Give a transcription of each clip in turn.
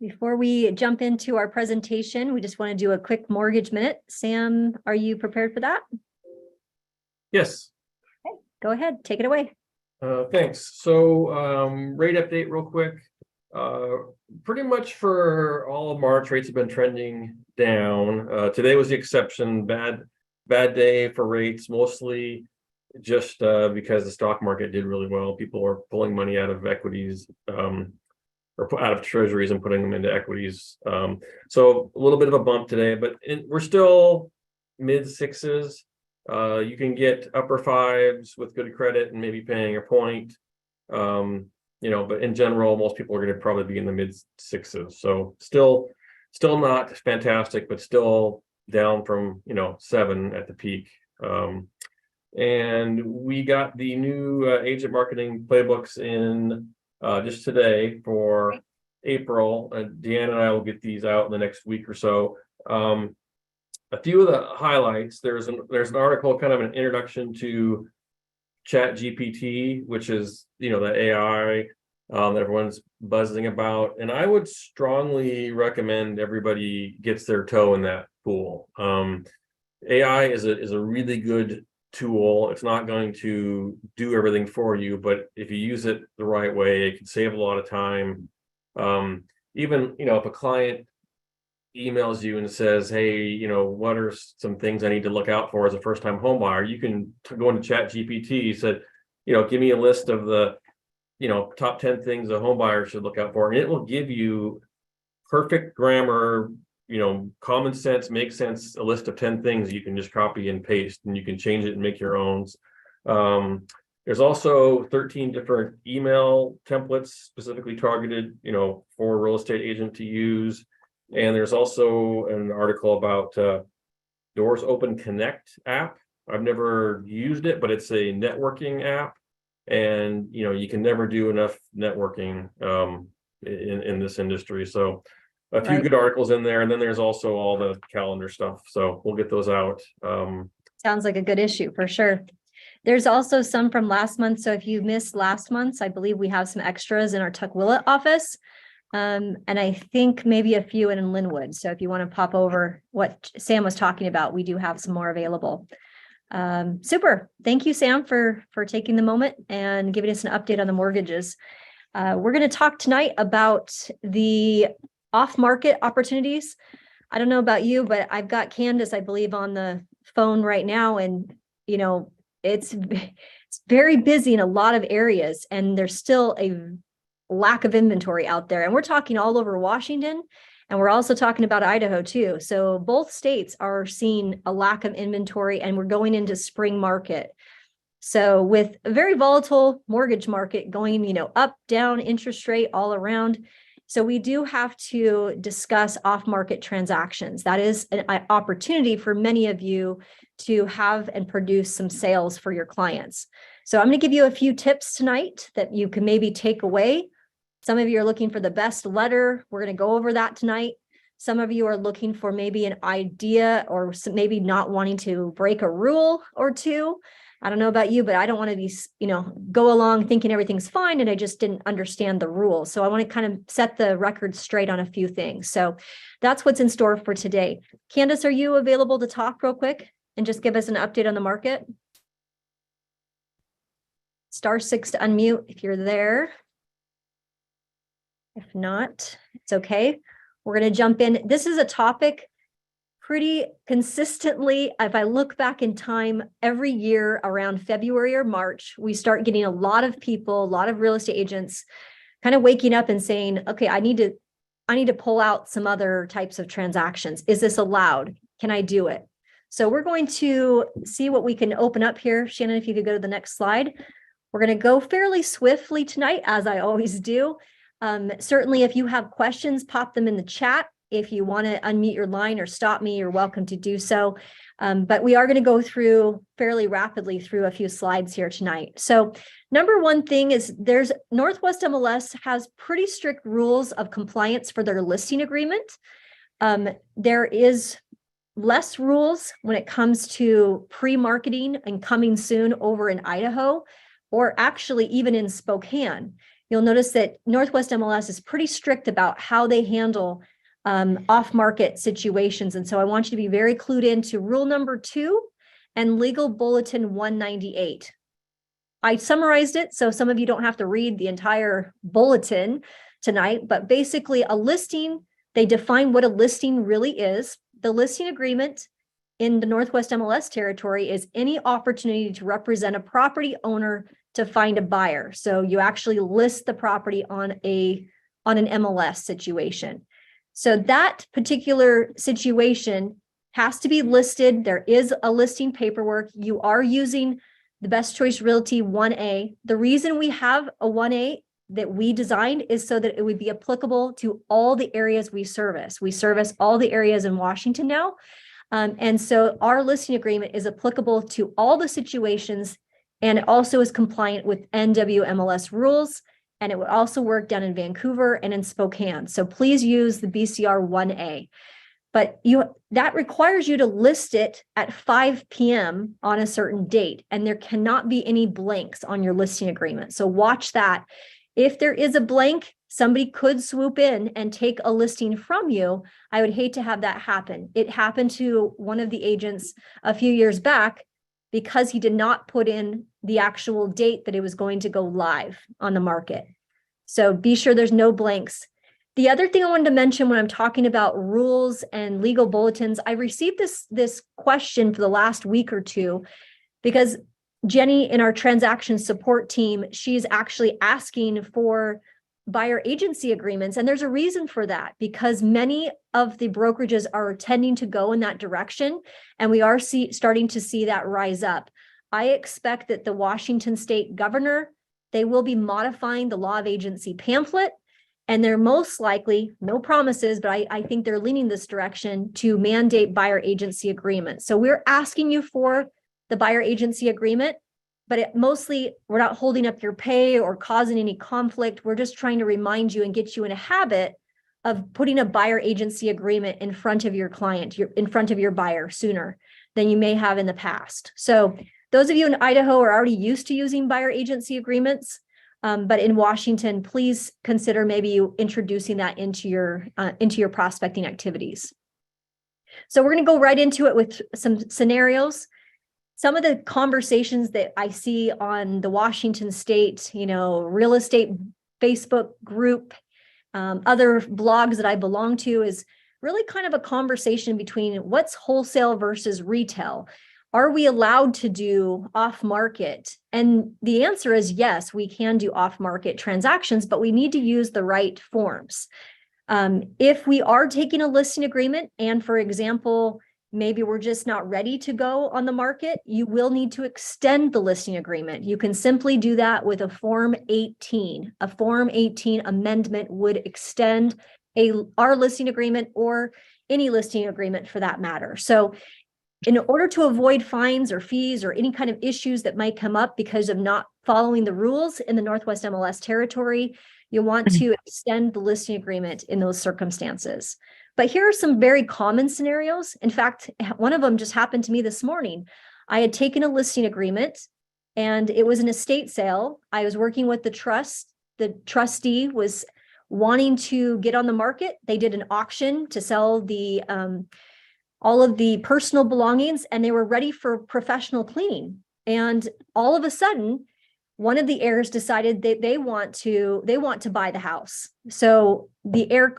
Before we jump into our presentation, we just want to do a quick mortgage minute. Sam, are you prepared for that? Yes. Okay, go ahead, take it away. Thanks. So rate update real quick. Pretty much for all of March, rates have been trending down. Today was the exception. Bad day for rates, mostly just because the stock market did really well. People are pulling money out of equities or out of treasuries and putting them into equities. So a little bit of a bump today, but we're still mid sixes. You can get upper fives with good credit and maybe paying a point. But in general, most people are going to probably be in the mid sixes. So still not fantastic, but still down from 7 at the peak. And we got the new agent marketing playbooks in just today for April. Deanna and I will get these out in the next week or so. A few of the highlights, there's an article, kind of an introduction to Chat GPT, which is the AI that everyone's buzzing about, and I would strongly recommend everybody gets their toe in that pool. AI is a really good tool. It's not going to do everything for you, but if you use it the right way, it can save a lot of time. Even if a client emails you and says, hey, what are some things I need to look out for as a first-time home buyer, you can go into Chat GPT, said, give me a list of the top 10 things a home buyer should look out for, and it will give you perfect grammar, common sense, make sense, a list of 10 things you can just copy and paste, and you can change it and make your own. There's also 13 different email templates specifically targeted, for a real estate agent to use. And there's also an article about Doors Open Connect app. I've never used it, but it's a networking app, and you can never do enough networking in this industry. So a few good articles in there, and then there's also all the calendar stuff. So we'll get those out. Sounds like a good issue for sure. There's also some from last month. So if you missed last month's, I believe we have some extras in our Tukwila office. And I think maybe a few in Linwood. So if you want to pop over what Sam was talking about, we do have some more available. Super. Thank you, Sam, for taking the moment and giving us an update on the mortgages. We're going to talk tonight about the off-market opportunities. I don't know about you, but I've got Candace, I believe, on the phone right now. And, it's very busy in a lot of areas, and there's still a lack of inventory out there. And we're talking all over Washington, and we're also talking about Idaho too. So both states are seeing a lack of inventory, and we're going into spring market. So with a very volatile mortgage market going, up, down, interest rate all around. So we do have to discuss off-market transactions. That is an opportunity for many of you to have and produce some sales for your clients. So I'm going to give you a few tips tonight that you can maybe take away. Some of you are looking for the best letter. We're going to go over that tonight. Some of you are looking for maybe an idea, or maybe not wanting to break a rule or two. I don't know about you, but I don't want to be, go along thinking everything's fine and I just didn't understand the rules. So I want to kind of set the record straight on a few things. So that's what's in store for today. Candace, are you available to talk real quick and just give us an update on the market? *6 to unmute if you're there. If not, it's okay. We're going to jump in. This is a topic pretty consistently. If I look back in time, every year around February or March, we start getting a lot of people, a lot of real estate agents kind of waking up and saying, okay, I need to pull out some other types of transactions. Is this allowed? Can I do it? So we're going to see what we can open up here. Shannon, if you could go to the next slide. We're going to go fairly swiftly tonight, as I always do. Certainly, if you have questions, pop them in the chat. If you want to unmute your line or stop me, you're welcome to do so. But we are going to go through fairly rapidly through a few slides here tonight. So number one thing is Northwest MLS has pretty strict rules of compliance for their listing agreement. There is less rules when it comes to pre-marketing and coming soon over in Idaho, or actually even in Spokane. you'll notice that Northwest MLS is pretty strict about how they handle off-market situations. And so I want you to be very clued into rule number 2 and legal bulletin 198. I summarized it, so some of you don't have to read the entire bulletin tonight, but basically a listing, they define what a listing really is. The listing agreement in the Northwest MLS territory is any opportunity to represent a property owner to find a buyer. So you actually list the property on an MLS situation. So that particular situation has to be listed. There is a listing paperwork. You are using the Best Choice Realty 1A. The reason we have a 1A that we designed is so that it would be applicable to all the areas we service. We service all the areas in Washington now. And so our listing agreement is applicable to all the situations, and it also is compliant with NWMLS rules. And it would also work down in Vancouver and in Spokane. So please use the BCR 1A. But that requires you to list it at 5 p.m. on a certain date, and there cannot be any blanks on your listing agreement. So watch that. If there is a blank, somebody could swoop in and take a listing from you. I would hate to have that happen. It happened to one of the agents a few years back because he did not put in the actual date that it was going to go live on the market. So be sure there's no blanks. The other thing I wanted to mention when I'm talking about rules and legal bulletins, I received this question for the last week or two because Jenny in our transaction support team, she's actually asking for buyer agency agreements. And there's a reason for that, because many of the brokerages are tending to go in that direction. And we are starting to see that rise up. I expect that the Washington state governor, they will be modifying the law of agency pamphlet. And they're most likely, no promises, but I think they're leaning this direction to mandate buyer agency agreements. So we're asking you for the buyer agency agreement, but mostly we're not holding up your pay or causing any conflict. We're just trying to remind you and get you in a habit of putting a buyer agency agreement in front of your client, in front of your buyer sooner than you may have in the past. So those of you in Idaho are already used to using buyer agency agreements. But in Washington, please consider maybe you introducing that into your prospecting activities. So we're going to go right into it with some scenarios. Some of the conversations that I see on the Washington State, real estate Facebook group, other blogs that I belong to is really kind of a conversation between what's wholesale versus retail. Are we allowed to do off-market? And the answer is yes, we can do off-market transactions, but we need to use the right forms. If we are taking a listing agreement, and for example, maybe we're just not ready to go on the market, you will need to extend the listing agreement. You can simply do that with a Form 18. A Form 18 amendment would extend our listing agreement or any listing agreement for that matter. So in order to avoid fines or fees or any kind of issues that might come up because of not following the rules in the Northwest MLS territory, you want to extend the listing agreement in those circumstances. But here are some very common scenarios. In fact, one of them just happened to me this morning. I had taken a listing agreement and it was an estate sale. I was working with the trust. The trustee was wanting to get on the market. They did an auction to sell all of the personal belongings, and they were ready for professional cleaning. And all of a sudden, one of the heirs decided that they want to buy the house. So the heir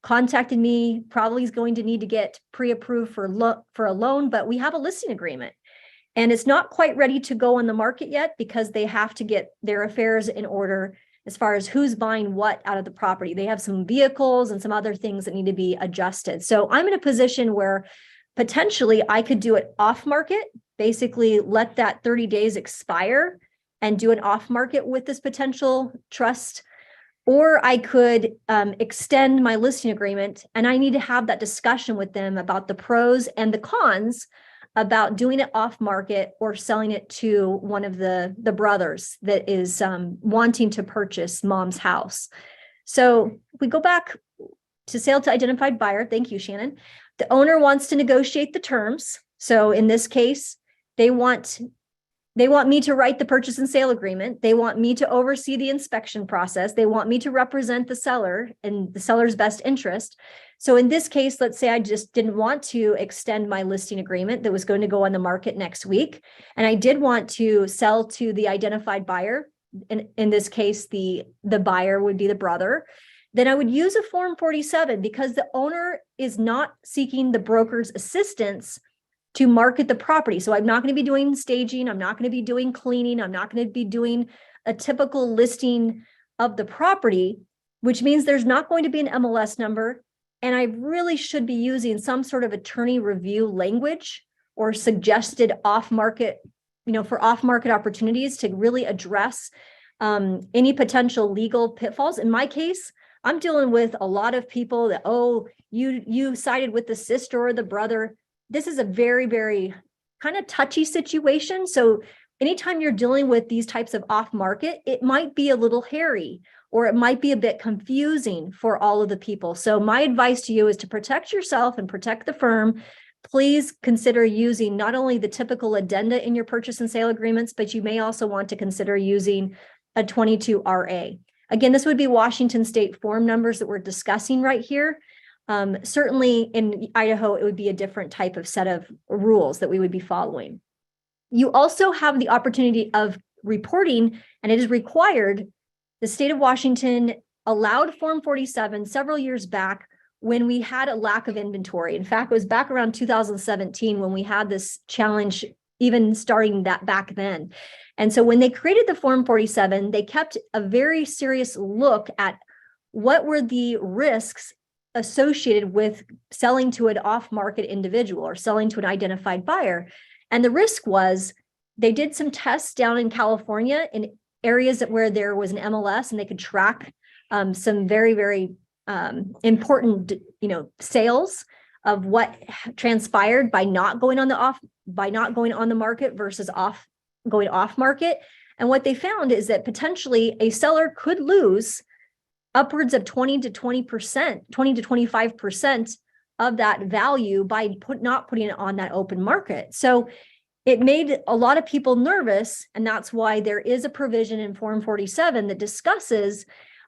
contacted me, probably is going to need to get pre-approved for a loan, but we have a listing agreement. And it's not quite ready to go on the market yet because they have to get their affairs in order as far as who's buying what out of the property. They have some vehicles and some other things that need to be adjusted. So I'm in a position where potentially I could do it off market, basically let that 30 days expire and do an off market with this potential trust, or I could extend my listing agreement, and I need to have that discussion with them about the pros and the cons about doing it off market or selling it to one of the brothers that is wanting to purchase mom's house. So we go back to sale to identified buyer. Thank you, Shannon. The owner wants to negotiate the terms. So in this case, they want They want me to write the purchase and sale agreement. They want me to oversee the inspection process. They want me to represent the seller in the seller's best interest. So in this case, let's say I just didn't want to extend my listing agreement that was going to go on the market next week. And I did want to sell to the identified buyer. In this case, the buyer would be the brother. Then I would use a Form 47 because the owner is not seeking the broker's assistance to market the property. So I'm not going to be doing staging. I'm not going to be doing cleaning. I'm not going to be doing a typical listing of the property, which means there's not going to be an MLS number. And I really should be using some sort of attorney review language or suggested off-market, for off-market opportunities to really address any potential legal pitfalls. In my case, I'm dealing with a lot of people that, oh, you sided with the sister or the brother. This is a very, very kind of touchy situation. So anytime you're dealing with these types of off market, it might be a little hairy or it might be a bit confusing for all of the people. So my advice to you is to protect yourself and protect the firm. Please consider using not only the typical addenda in your purchase and sale agreements, but you may also want to consider using a 22RA. Again, this would be Washington state form numbers that we're discussing right here. Certainly in Idaho, it would be a different type of set of rules that we would be following. You also have the opportunity of reporting, and it is required. The state of Washington allowed Form 47 several years back when we had a lack of inventory. In fact, it was back around 2017 when we had this challenge, even starting that back then. And so when they created the Form 47, they kept a very serious look at what were the risks associated with selling to an off-market individual or selling to an identified buyer. And the risk was they did some tests down in California in areas where there was an MLS and they could track some very, very important, sales of what transpired by not going on the market versus going off market. And what they found is that potentially a seller could lose upwards of 20 to 25% of that value by not putting it on that open market. So it made a lot of people nervous. And that's why there is a provision in Form 47 that discusses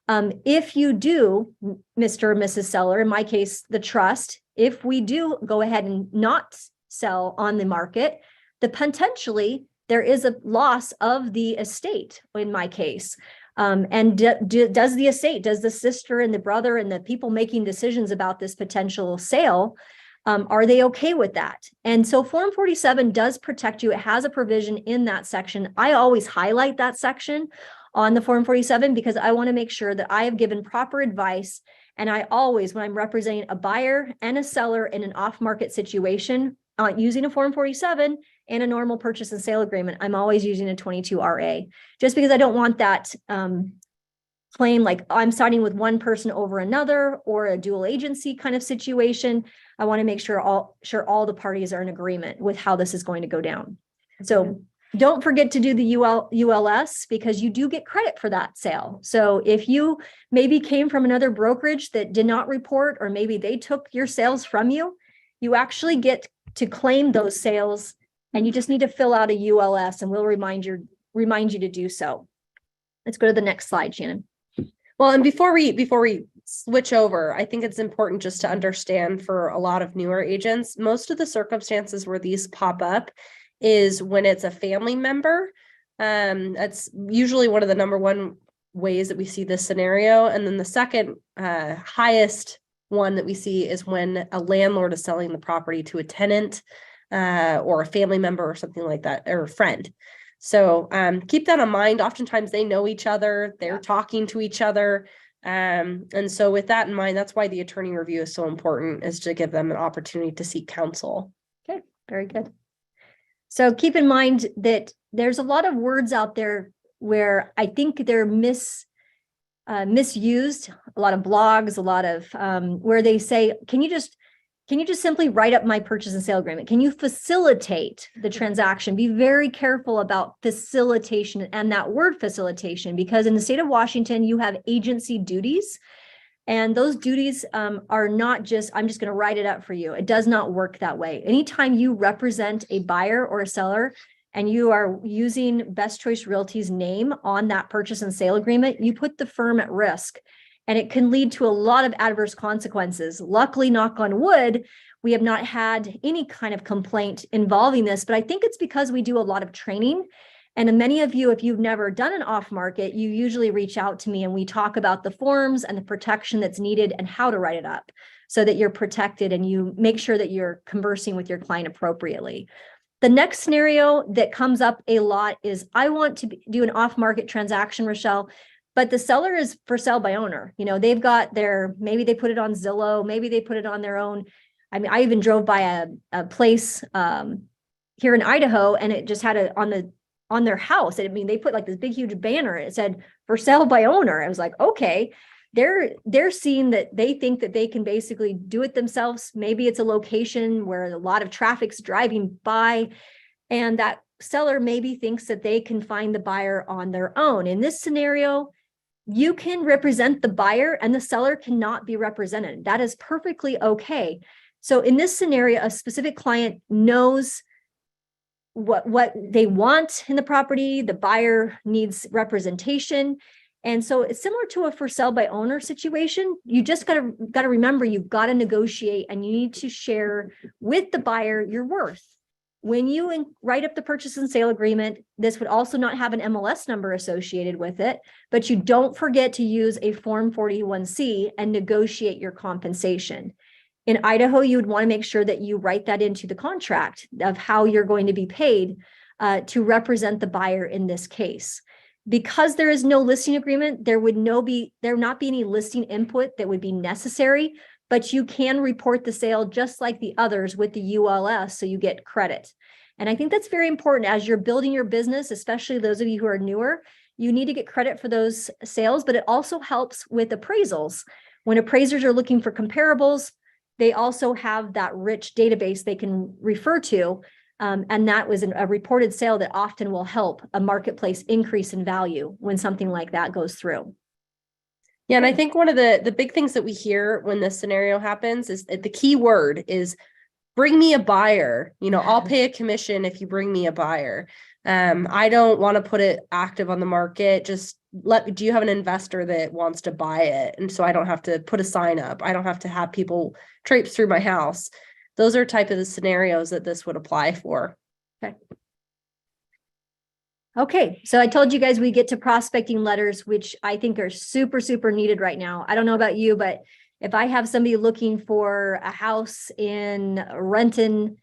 if you do, Mr. or Mrs. Seller, in my case, the trust, if we do go ahead and not sell on the market, potentially there is a loss of the estate in my case. And does the estate, does the sister and the brother and the people making decisions about this potential sale, are they okay with that? And so Form 47 does protect you. It has a provision in that section. I always highlight that section on the Form 47 because I want to make sure that I have given proper advice. And I always, when I'm representing a buyer and a seller in an off-market situation, using a Form 47 and a normal purchase and sale agreement, I'm always using a 22RA, just because I don't want that claim like I'm siding with one person over another or a dual agency kind of situation. I want to make sure all the parties are in agreement with how this is going to go down. So don't forget to do the ULS because you do get credit for that sale. So if you maybe came from another brokerage that did not report, or maybe they took your sales from you, you actually get to claim those sales, and you just need to fill out a ULS and we'll remind you to do so. Let's go to the next slide, Shannon. Well, and before we switch over, I think it's important just to understand for a lot of newer agents, most of the circumstances where these pop up is when it's a family member. That's usually one of the number one ways that we see this scenario. And then the second highest one that we see is when a landlord is selling the property to a tenant or a family member or something like that, or a friend. So keep that in mind. Oftentimes they know each other, they're talking to each other. And so with that in mind, that's why the attorney review is so important, is to give them an opportunity to seek counsel. Okay, very good. So keep in mind that there's a lot of words out there where I think they're misused, a lot of blogs, a lot of where they say, can you just simply write up my purchase and sale agreement? Can you facilitate the transaction? Be very careful about facilitation and that word facilitation, because in the state of Washington, you have agency duties. And those duties are not just, I'm just going to write it up for you. It does not work that way. Anytime you represent a buyer or a seller and you are using Best Choice Realty's name on that purchase and sale agreement, you put the firm at risk. And it can lead to a lot of adverse consequences. Luckily, knock on wood, we have not had any kind of complaint involving this, but I think it's because we do a lot of training. And many of you, if you've never done an off market, you usually reach out to me and we talk about the forms and the protection that's needed and how to write it up so that you're protected and you make sure that you're conversing with your client appropriately. The next scenario that comes up a lot is I want to do an off market transaction, Rochelle, but the seller is for sale by owner. You know, they've got maybe they put it on Zillow, maybe they put it on their own. I mean, I even drove by a place here in Idaho, and it just had on their house. I mean, they put like this big, huge banner. And it said for sale by owner. I was like, okay, they're seeing that they think that they can basically do it themselves. Maybe it's a location where a lot of traffic's driving by, and that seller maybe thinks that they can find the buyer on their own. In this scenario, you can represent the buyer and the seller cannot be represented. That is perfectly okay. So in this scenario, a specific client knows what they want in the property. The buyer needs representation. And so it's similar to a for sale by owner situation. You just got to remember, you've got to negotiate and you need to share with the buyer your worth. When you write up the purchase and sale agreement, this would also not have an MLS number associated with it, but you don't forget to use a Form 41C and negotiate your compensation. In Idaho, you would want to make sure that you write that into the contract of how you're going to be paid to represent the buyer in this case. Because there is no listing agreement, there would not be any listing input that would be necessary, but you can report the sale just like the others with the ULS, so you get credit. And I think that's very important as you're building your business, especially those of you who are newer. You need to get credit for those sales, but it also helps with appraisals. When appraisers are looking for comparables, they also have that rich database they can refer to. And that was a reported sale that often will help a marketplace increase in value when something like that goes through. Yeah, and I think one of the big things that we hear when this scenario happens is the key word is bring me a buyer. You know, I'll pay a commission if you bring me a buyer. I don't want to put it active on the market. Just do you have an investor that wants to buy it? And so I don't have to put a sign up. I don't have to have people traipse through my house. Those are type of the scenarios that this would apply for. Okay, so I told you guys we get to prospecting letters, which I think are super, super needed right now. I don't know about you, but if I have somebody looking for a house in Renton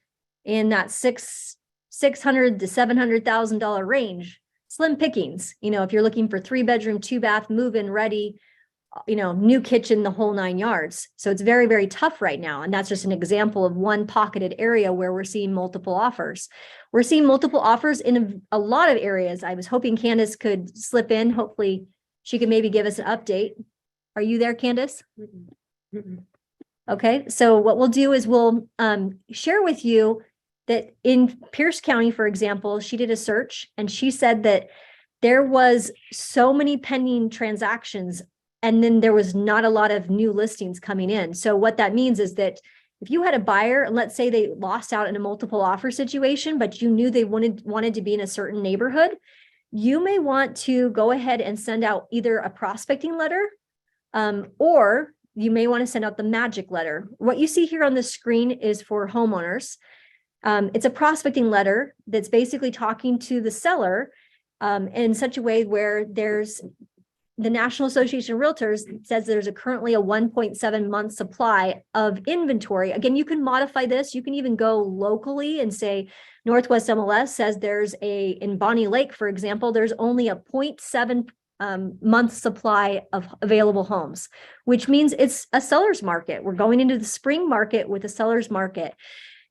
in that $600,000 to $700,000 range, slim pickings. You know, if you're looking for 3-bedroom, 2-bath, move-in ready, you know, new kitchen, the whole 9 yards. So it's very, very tough right now. And that's just an example of one pocketed area where we're seeing multiple offers. We're seeing multiple offers in a lot of areas. I was hoping Candace could slip in. Hopefully she could maybe give us an update. Are you there, Candace? Okay, so what we'll do is we'll share with you that in Pierce County, for example, she did a search and she said that there was so many pending transactions and then there was not a lot of new listings coming in. So what that means is that if you had a buyer, and let's say they lost out in a multiple offer situation, but you knew they wanted to be in a certain neighborhood, you may want to go ahead and send out either a prospecting letter or you may want to send out the magic letter. What you see here on the screen is for homeowners. It's a prospecting letter that's basically talking to the seller in such a way where the National Association of Realtors says there's currently a 1.7 month supply of inventory. Again, you can modify this. You can even go locally and say Northwest MLS says in Bonnie Lake, for example, there's only a 0.7 month supply of available homes, which means it's a seller's market. We're going into the spring market with a seller's market.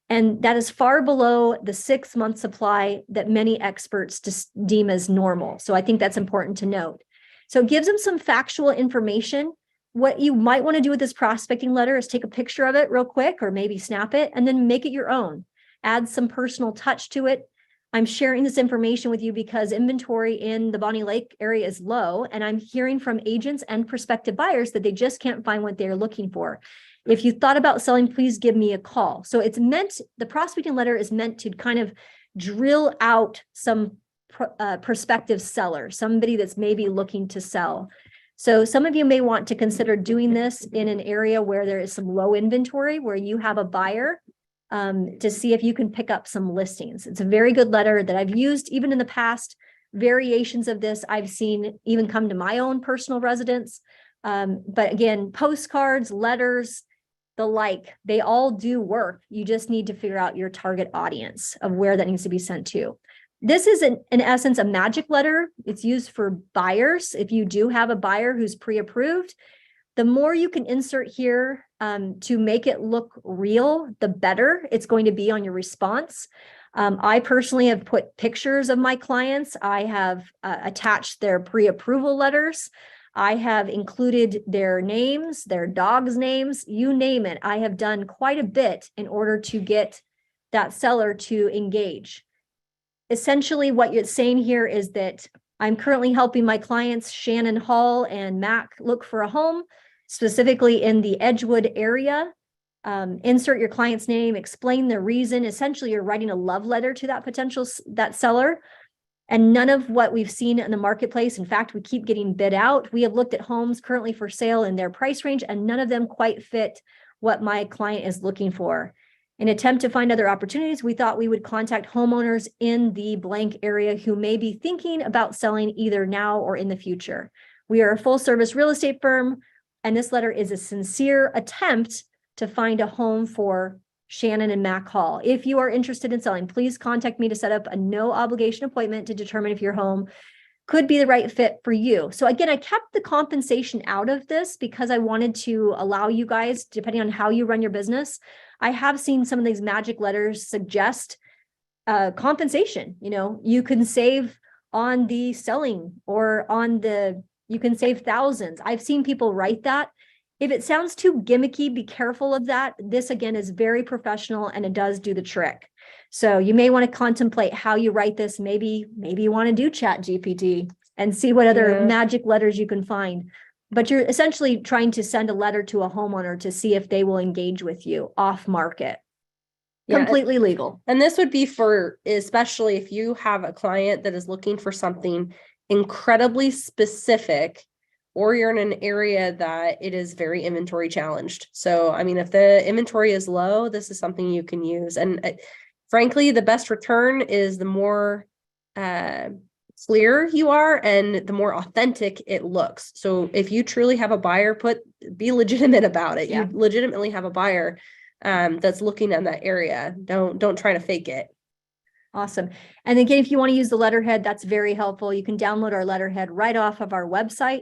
And that is far below the 6-month supply that many experts deem as normal. So I think that's important to note. So it gives them some factual information. What you might want to do with this prospecting letter is take a picture of it real quick or maybe snap it and then make it your own. Add some personal touch to it. I'm sharing this information with you because inventory in the Bonnie Lake area is low, and I'm hearing from agents and prospective buyers that they just can't find what they're looking for. If you thought about selling, please give me a call. So the prospecting letter is meant to kind of drill out some prospective seller, somebody that's maybe looking to sell. So some of you may want to consider doing this in an area where there is some low inventory, where you have a buyer, to see if you can pick up some listings. It's a very good letter that I've used even in the past. Variations of this I've seen even come to my own personal residence. But again, postcards, letters, the like, they all do work. You just need to figure out your target audience of where that needs to be sent to. This is in essence a magic letter. It's used for buyers. If you do have a buyer who's pre-approved, the more you can insert here to make it look real, the better it's going to be on your response. I personally have put pictures of my clients. I have attached their pre-approval letters. I have included their names, their dogs' names, you name it. I have done quite a bit in order to get that seller to engage. Essentially, what you're saying here is that I'm currently helping my clients, Shannon Hall and Mac, look for a home, specifically in the Edgewood area. Insert your client's name, explain the reason. Essentially, you're writing a love letter to that seller. And none of what we've seen in the marketplace, in fact, we keep getting bid out. We have looked at homes currently for sale in their price range, and none of them quite fit what my client is looking for. In an attempt to find other opportunities, we thought we would contact homeowners in the blank area who may be thinking about selling either now or in the future. We are a full service real estate firm, and this letter is a sincere attempt to find a home for Shannon and Mac Hall. If you are interested in selling, please contact me to set up a no obligation appointment to determine if your home could be the right fit for you. So again, I kept the compensation out of this because I wanted to allow you guys, depending on how you run your business. I have seen some of these magic letters suggest compensation. You know, you can save on the selling or you can save thousands. I've seen people write that. If it sounds too gimmicky, be careful of that. This again is very professional and it does do the trick. So you may want to contemplate how you write this. Maybe you want to do Chat GPT and see what other magic letters you can find. But you're essentially trying to send a letter to a homeowner to see if they will engage with you off market. Completely legal. And this would be for, especially if you have a client that is looking for something incredibly specific, or you're in an area that it is very inventory challenged. So, I mean, if the inventory is low, this is something you can use. And frankly, the best return is the more clear you are and the more authentic it looks. So if you truly have a buyer, be legitimate about it. Yeah. You legitimately have a buyer that's looking in that area. Don't try to fake it. Awesome. And again, if you want to use the letterhead, that's very helpful. You can download our letterhead right off of our website.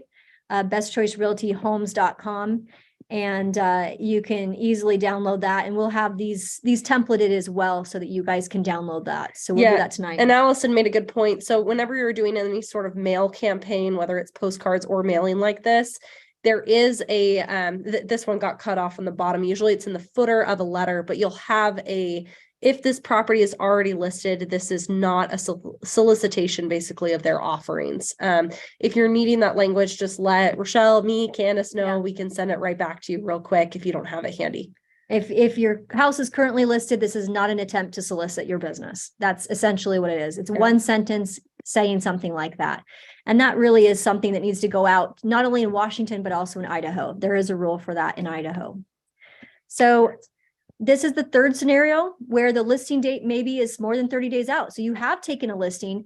bestchoicerealtyhomes.com, and you can easily download that, and we'll have these templated as well so that you guys can download that. So we'll do that tonight. And Allison made a good point. So whenever you're doing any sort of mail campaign, whether it's postcards or mailing like this, there is a this one got cut off on the bottom. Usually it's in the footer of a letter, but you'll have if this property is already listed, this is not a solicitation basically of their offerings. If you're needing that language, just let Rochelle, me, Candace know. We can send it right back to you real quick if you don't have it handy. If your house is currently listed, this is not an attempt to solicit your business. That's essentially what it is. It's one sentence saying something like that. And that really is something that needs to go out, not only in Washington, but also in Idaho. There is a rule for that in Idaho. So this is the third scenario where the listing date maybe is more than 30 days out. So you have taken a listing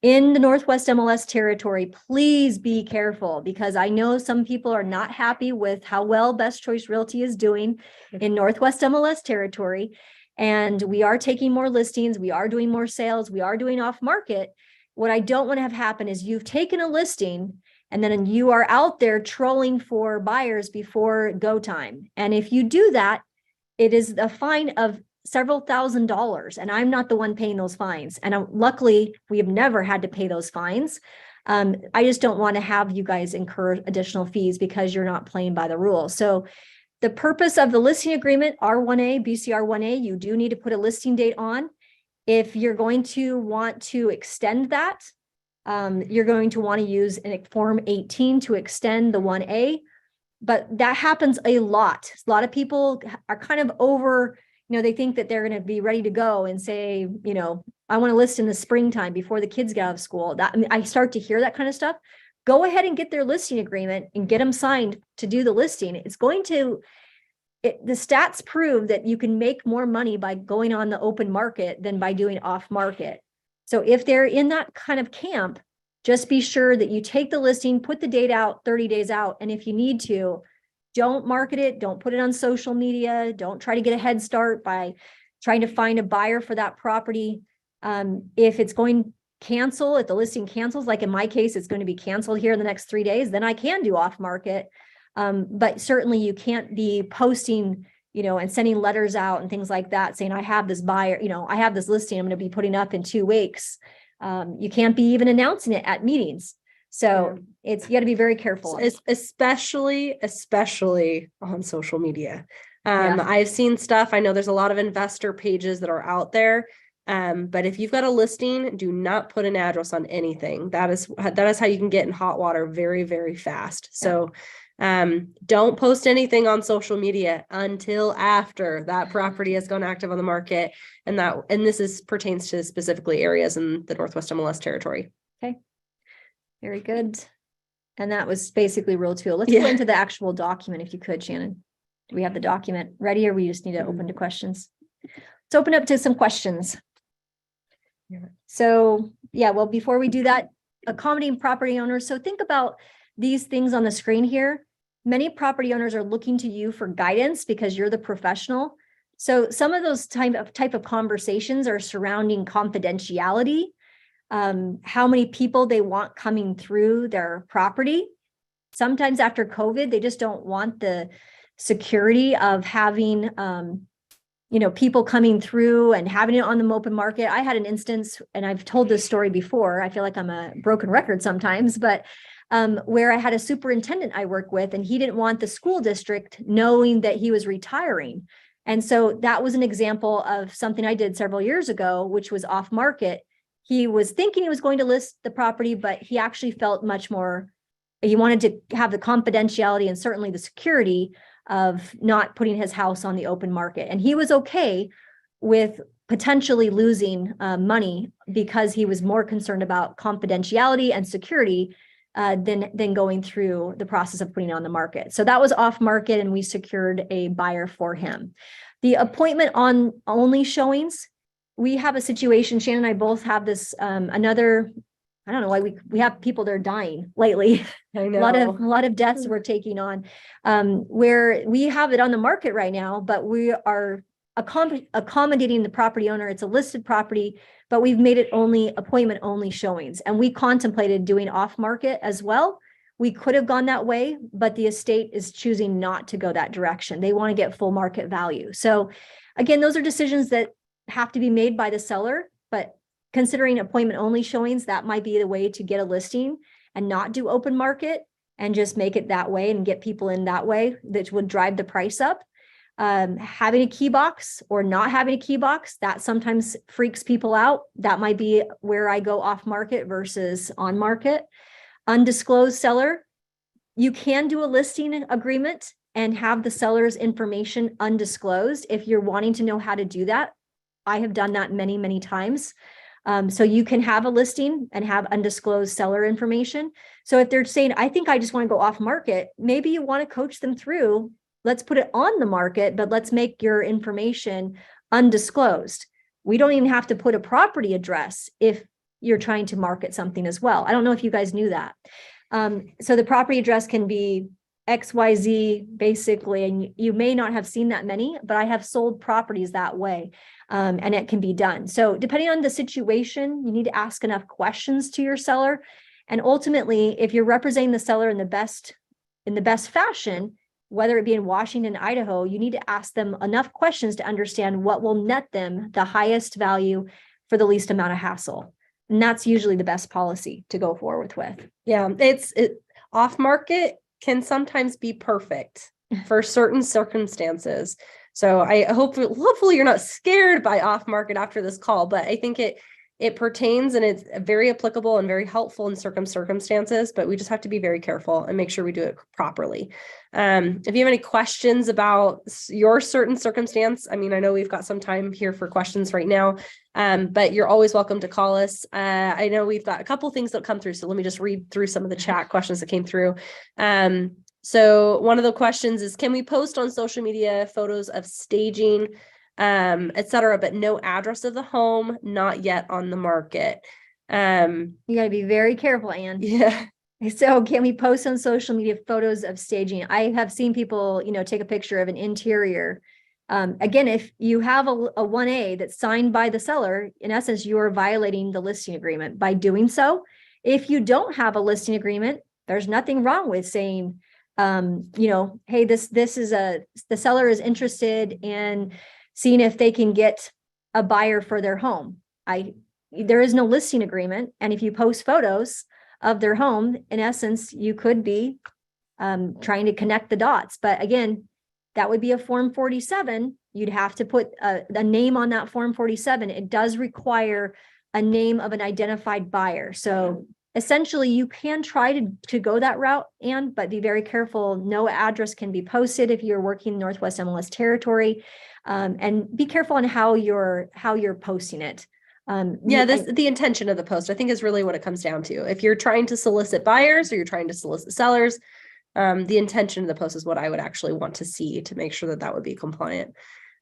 in the Northwest MLS territory. Please be careful, because I know some people are not happy with how well Best Choice Realty is doing in Northwest MLS territory. And we are taking more listings. We are doing more sales. We are doing off market. What I don't want to have happen is you've taken a listing and then you are out there trolling for buyers before go time. And if you do that, it is a fine of several $1,000s, and I'm not the one paying those fines. And luckily, we have never had to pay those fines. I just don't want to have you guys incur additional fees because you're not playing by the rules. So the purpose of the listing agreement, R1A, BCR 1A, you do need to put a listing date on. If you're going to want to extend that, you're going to want to use a Form 18 to extend the 1A. But that happens a lot. A lot of people are kind of over they think that they're going to be ready to go and say, I want to list in the springtime before the kids get out of school. I start to hear that kind of stuff. Go ahead and get their listing agreement and get them signed to do the listing. The stats prove that you can make more money by going on the open market than by doing off market. So if they're in that kind of camp, just be sure that you take the listing, put the date out 30 days out. And if you need to, don't market it. Don't put it on social media. Don't try to get a head start by trying to find a buyer for that property. If it's going cancel, if the listing cancels, like in my case, it's going to be canceled here in the next 3 days, then I can do off market. But certainly you can't be posting, and sending letters out and things like that, saying I have this buyer, I have this listing I'm going to be putting up in 2 weeks. You can't be even announcing it at meetings. So you got to be very careful. Especially on social media. Yeah. I've seen stuff. I know there's a lot of investor pages that are out there. But if you've got a listing, do not put an address on anything. That is how you can get in hot water very, very fast. So don't post anything on social media until after that property has gone active on the market. And this pertains to specifically areas in the Northwest MLS territory. Okay. Very good. And that was basically Rule 2. Let's go into the actual document if you could, Shannon. Do we have the document ready or we just need to open to questions? Let's open up to some questions. So well, before we do that, accommodating property owners. So think about these things on the screen here. Many property owners are looking to you for guidance because you're the professional. So some of those type of conversations are surrounding confidentiality, how many people they want coming through their property. Sometimes after COVID, they just don't want the security of having, people coming through and having it on the open market. I had an instance, and I've told this story before. I feel like I'm a broken record sometimes, but where I had a superintendent I work with, and he didn't want the school district knowing that he was retiring. And so that was an example of something I did several years ago, which was off market. He was thinking he was going to list the property, but he actually felt much more, he wanted to have the confidentiality and certainly the security of not putting his house on the open market. And he was okay with potentially losing money because he was more concerned about confidentiality and security than going through the process of putting it on the market. So that was off market, and we secured a buyer for him. The appointment on only showings, we have a situation, Shannon and I both have this, I don't know why we have people that are dying lately. I know. A lot of deaths we're taking on, where we have it on the market right now, but we are accommodating the property owner. It's a listed property, but we've made it appointment only showings. And we contemplated doing off market as well. We could have gone that way, but the estate is choosing not to go that direction. They want to get full market value. So again, those are decisions that have to be made by the seller, but considering appointment only showings, that might be the way to get a listing and not do open market and just make it that way and get people in that way, that would drive the price up. Having a key box or not having a key box, that sometimes freaks people out. That might be where I go off market versus on market. Undisclosed seller, you can do a listing agreement and have the seller's information undisclosed if you're wanting to know how to do that. I have done that many, many times. So you can have a listing and have undisclosed seller information. So if they're saying, I think I just want to go off market, maybe you want to coach them through, let's put it on the market, but let's make your information undisclosed. We don't even have to put a property address if you're trying to market something as well. I don't know if you guys knew that. So the property address can be XYZ basically, and you may not have seen that many, but I have sold properties that way. And it can be done. So depending on the situation, you need to ask enough questions to your seller. And ultimately, if you're representing the seller in the best fashion, whether it be in Washington, Idaho, you need to ask them enough questions to understand what will net them the highest value for the least amount of hassle. And that's usually the best policy to go forward with. Yeah, it off market can sometimes be perfect for certain circumstances. So I hopefully you're not scared by off market after this call, but I think it pertains and it's very applicable and very helpful in circumstances, but we just have to be very careful and make sure we do it properly. If you have any questions about your certain circumstance, I mean, I know we've got some time here for questions right now, but you're always welcome to call us. I know we've got a couple things that come through, so let me just read through some of the chat questions that came through. So one of the questions is, can we post on social media photos of staging, etc., but no address of the home, not yet on the market? You gotta be very careful, Anne. Yeah. So can we post on social media photos of staging? I have seen people, take a picture of an interior. Again, if you have a 1A that's signed by the seller, in essence, you are violating the listing agreement by doing so. If you don't have a listing agreement, there's nothing wrong with saying, hey, this is the seller is interested in seeing if they can get a buyer for their home. There is no listing agreement. And if you post photos of their home, in essence, you could be trying to connect the dots. But again, that would be a Form 47. You'd have to put a name on that Form 47. It does require a name of an identified buyer. So essentially, you can try to go that route, but be very careful. No address can be posted if you're working Northwest MLS territory, and be careful on how you're posting it. The intention of the post, I think, is really what it comes down to. If you're trying to solicit buyers or you're trying to solicit sellers, the intention of the post is what I would actually want to see to make sure that would be compliant.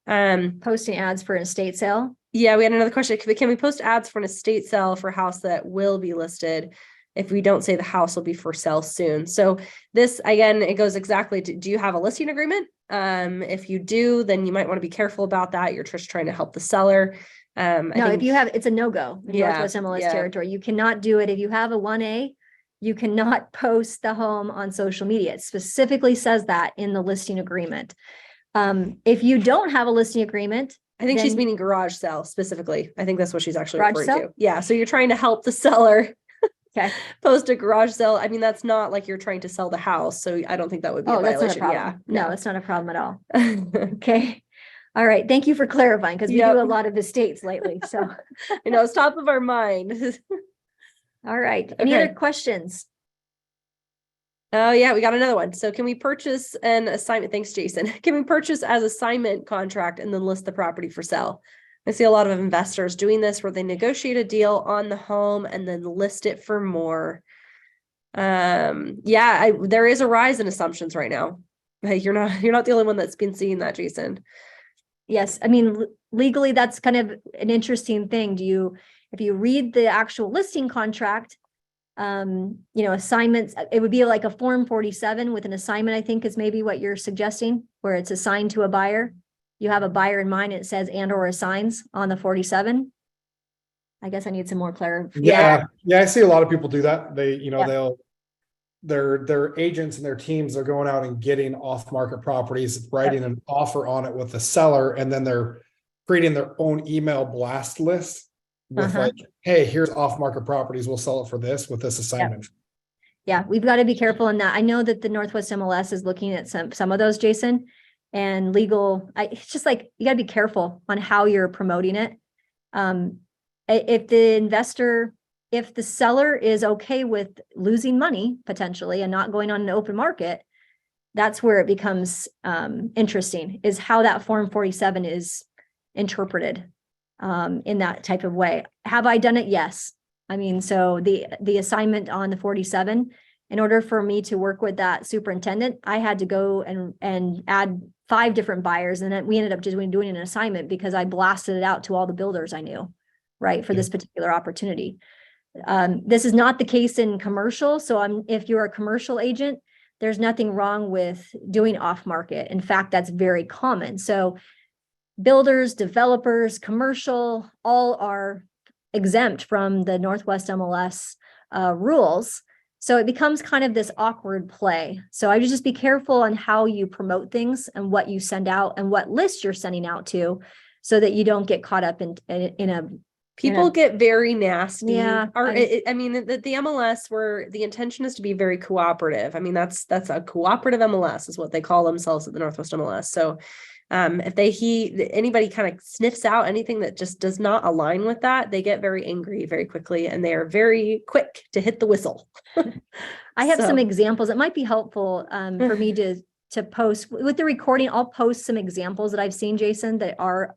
Posting ads for an estate sale. Yeah, we had another question. Can we post ads for an estate sale for a house that will be listed if we don't say the house will be for sale soon? So this, again, it goes exactly to, do you have a listing agreement? If you do, then you might want to be careful about that. You're just trying to help the seller. If you have, it's a no-go in Northwest MLS territory. You cannot do it. If you have a 1A, you cannot post the home on social media. It specifically says that in the listing agreement. If you don't have a listing agreement, I think she's meaning garage sale specifically. I think that's what she's actually garage referring sale? to. Yeah. So you're trying to help the seller okay, post a garage sale. I mean, that's not like you're trying to sell the house. So I don't think that would be a that's violation. not a problem. Yeah. No, it's not a problem at all. Okay. All right. Thank you for clarifying, because we do a lot of estates lately. So it's top of our mind. All right. Any other questions? Oh yeah, we got another one. So can we purchase an assignment? Thanks, Jason. Can we purchase as assignment contract and then list the property for sale? I see a lot of investors doing this where they negotiate a deal on the home and then list it for more. There is a rise in assumptions right now. Hey, you're not the only one that's been seeing that, Jason. Yes. I mean, legally, that's kind of an interesting thing. If you read the actual listing contract, assignments, it would be like a Form 47 with an assignment, I think is maybe what you're suggesting, where it's assigned to a buyer. You have a buyer in mind, and it says and or assigns on the 47. I guess I need some more clarity. Yeah. I see a lot of people do that. They, their agents and their teams are going out and getting off-market properties, writing an offer on it with the seller, and then they're creating their own email blast list with like, hey, here's off-market properties, we'll sell it for this with this assignment. Yeah, we've got to be careful in that. I know that the Northwest MLS is looking at some of those, Jason, and legal. It's just like, you got to be careful on how you're promoting it. If the seller is okay with losing money potentially and not going on an open market, that's where it becomes interesting, is how that Form 47 is interpreted in that type of way. Have I done it? Yes. I mean, so the assignment on the 47, in order for me to work with that superintendent, I had to go and add 5 different buyers. And then we ended up just doing an assignment because I blasted it out to all the builders I knew, right, for this particular opportunity. This is not the case in commercial. So if you're a commercial agent, there's nothing wrong with doing off market. In fact, that's very common. So builders, developers, commercial, all are exempt from the Northwest MLS rules. So it becomes kind of this awkward play. So I would just be careful on how you promote things and what you send out and what list you're sending out to, so that you don't get caught up in People get very nasty. Yeah, I mean, the MLS where the intention is to be very cooperative. I mean, that's a cooperative MLS is what they call themselves at the Northwest MLS. So if anybody kind of sniffs out anything that just does not align with that, they get very angry very quickly, and they are very quick to hit the whistle. I have some examples. It might be helpful for me to post with the recording. I'll post some examples that I've seen, Jason, that are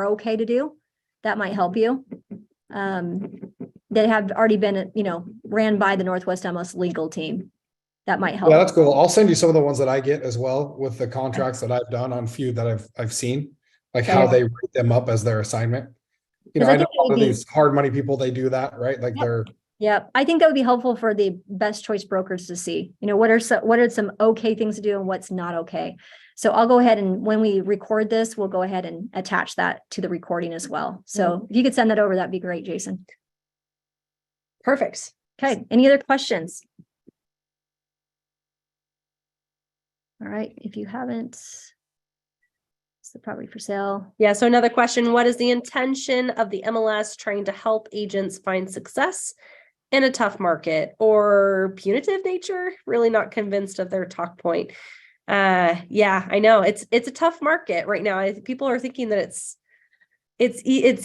okay to do. That might help you. That have already been, ran by the Northwest MLS legal team. That might help. Yeah, that's cool. I'll send you some of the ones that I get as well with the contracts that I've done on few that I've seen, like how they rate them up as their assignment. I know all of these hard money people, they do that, right? Like yeah, I think that would be helpful for the best choice brokers to see, what are some okay things to do and what's not okay. So I'll go ahead, and when we record this, we'll go ahead and attach that to the recording as well. So if you could send that over, that'd be great, Jason. Perfect. Okay. Any other questions? All right. If you haven't, it's the property for sale. Yeah. So another question, what is the intention of the MLS trying to help agents find success in a tough market, or punitive nature? Really not convinced of their talk point. Yeah, I know it's a tough market right now. People are thinking that it's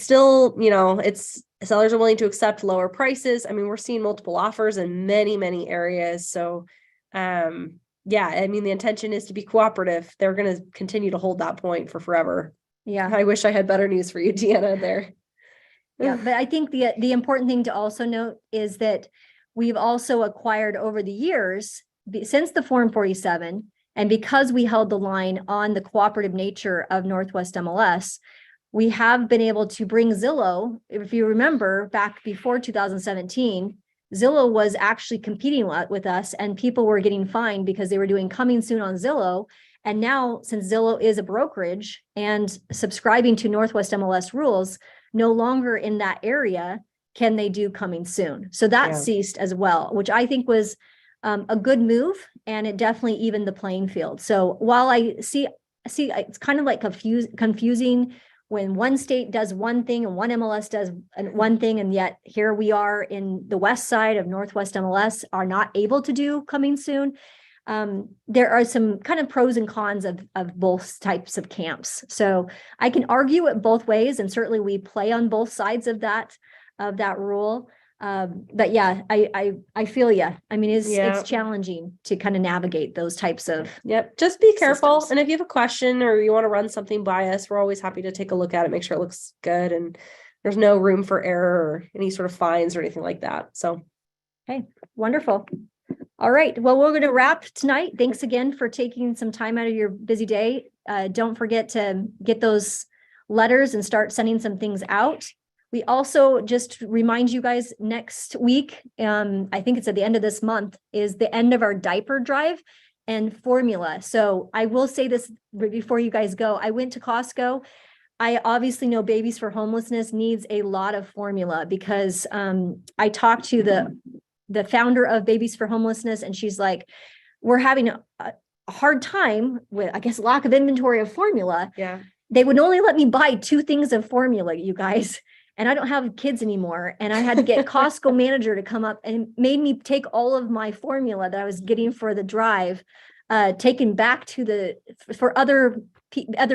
still, it's sellers are willing to accept lower prices. I mean, we're seeing multiple offers in many areas. So, yeah, I mean, the intention is to be cooperative. They're going to continue to hold that point for forever. Yeah. I wish I had better news for you, Deanna, there. Yeah, but I think the important thing to also note is that we've also acquired over the years, since the Form 47, and because we held the line on the cooperative nature of Northwest MLS, we have been able to bring Zillow. If you remember back before 2017, Zillow was actually competing with us, and people were getting fined because they were doing coming soon on Zillow. And now, since Zillow is a brokerage and subscribing to Northwest MLS rules, no longer in that area can they do coming soon. So that ceased as well, which I think was a good move, and it definitely evened the playing field. So while I see it's kind of like confusing when one state does one thing and one MLS does one thing, and yet here we are in the west side of Northwest MLS are not able to do coming soon. There are some kind of pros and cons of both types of camps. So I can argue it both ways, and certainly we play on both sides of that rule. But yeah, I feel you. I mean, it's challenging to kind of navigate those types of. Yep. Just be careful. systems. And if you have a question or you want to run something by us, we're always happy to take a look at it, make sure it looks good, and there's no room for error or any sort of fines or anything like that. So. Okay, wonderful. All right. Well, we're going to wrap tonight. Thanks again for taking some time out of your busy day. Don't forget to get those letters and start sending some things out. We also just remind you guys, next week, I think it's at the end of this month, is the end of our diaper drive and formula. So I will say this before you guys go. I went to Costco. I obviously know Babies for Homelessness needs a lot of formula, because I talked to the founder of Babies for Homelessness, and she's like, we're having a hard time with, I guess, lack of inventory of formula. Yeah. They would only let me buy 2 things of formula, you guys. And I don't have kids anymore. And I had to get Costco manager to come up and made me take all of my formula that I was getting for the drive, taken back to for other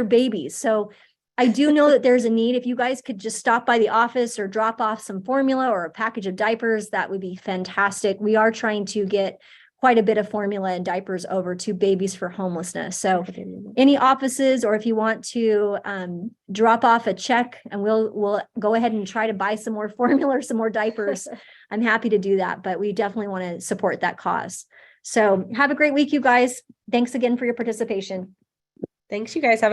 babies. So I do know that there's a need. If you guys could just stop by the office or drop off some formula or a package of diapers, that would be fantastic. We are trying to get quite a bit of formula and diapers over to Babies for Homelessness. So any offices, or if you want to drop off a check, and we'll go ahead and try to buy some more formula or some more diapers, I'm happy to do that, but we definitely want to support that cause. So have a great week, you guys. Thanks again for your participation. Thanks, you guys. Have